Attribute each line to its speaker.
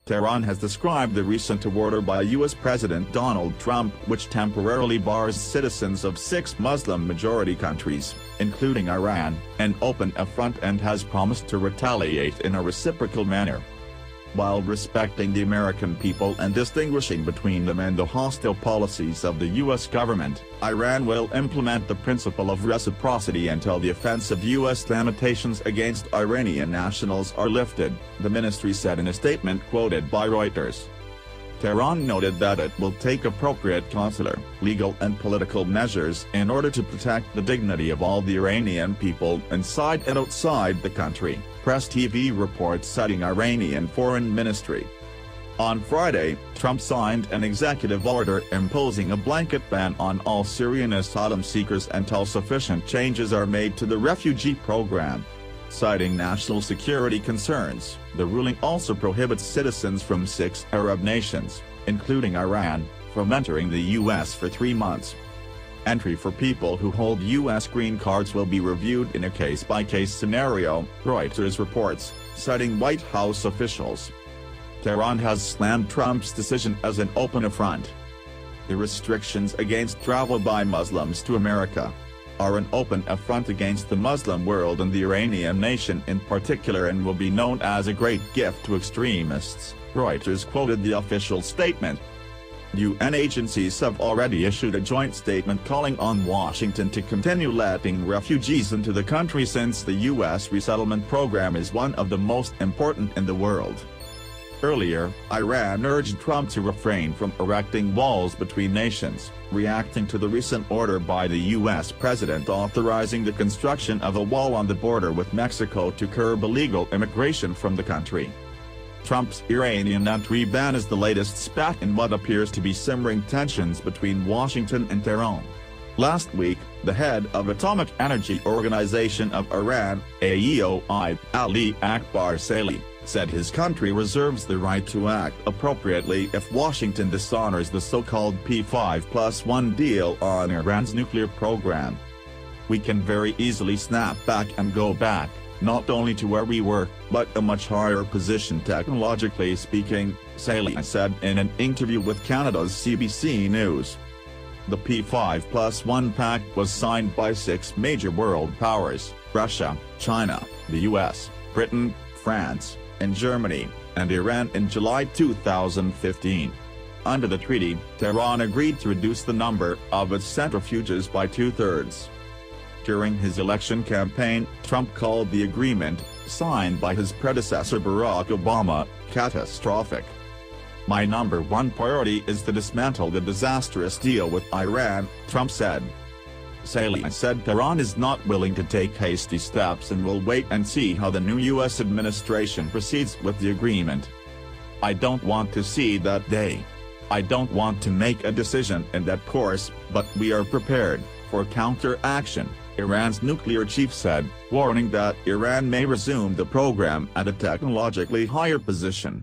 Speaker 1: Tehran has described the recent order by U.S. President Donald Trump, which temporarily bars citizens of 6 Muslim-majority countries, including Iran, an open affront and has promised to retaliate in a reciprocal manner. While respecting the American people and distinguishing between them and the hostile policies of the U.S. government, Iran will implement the principle of reciprocity until the offensive U.S. limitations against Iranian nationals are lifted, the ministry said in a statement quoted by Reuters. Tehran noted that it will take appropriate consular, legal and political measures in order to protect the dignity of all the Iranian people inside and outside the country, Press TV reports citing Iranian Foreign Ministry. On Friday, Trump signed an executive order imposing a blanket ban on all Syrian asylum seekers until sufficient changes are made to the refugee program. Citing national security concerns, the ruling also prohibits citizens from 6 Arab nations, including Iran, from entering the U.S. for 3 months. Entry for people who hold U.S. green cards will be reviewed in a case-by-case scenario, Reuters reports, citing White House officials. Tehran has slammed Trump's decision as an open affront. The restrictions against travel by Muslims to America are an open affront against the Muslim world and the Iranian nation in particular and will be known as a great gift to extremists, Reuters quoted the official statement. UN agencies have already issued a joint statement calling on Washington to continue letting refugees into the country since the U.S. resettlement program is one of the most important in the world. Earlier, Iran urged Trump to refrain from erecting walls between nations, reacting to the recent order by the U.S. president authorizing the construction of a wall on the border with Mexico to curb illegal immigration from the country. Trump's Iranian entry ban is the latest spat in what appears to be simmering tensions between Washington and Tehran. Last week, the head of Atomic Energy Organization of Iran, AEOI, Ali Akbar Saleh, said his country reserves the right to act appropriately if Washington dishonors the so-called P5+1 deal on Iran's nuclear program. We can very easily snap back and go back, not only to where we were, but a much higher position technologically speaking, Saleh said in an interview with Canada's CBC News. The P5+1 pact was signed by 6 major world powers, Russia, China, the US, Britain, France, and Germany, and Iran in July 2015. Under the treaty, Tehran agreed to reduce the number of its centrifuges by 2/3. During his election campaign, Trump called the agreement, signed by his predecessor Barack Obama, catastrophic. My number one priority is to dismantle the disastrous deal with Iran, Trump said. Saleh said Tehran is not willing to take hasty steps and will wait and see how the new U.S. administration proceeds with the agreement. I don't want to see that day. I don't want to make a decision in that course, but we are prepared for counter-action, Iran's nuclear chief said, warning that Iran may resume the program at a technologically higher position.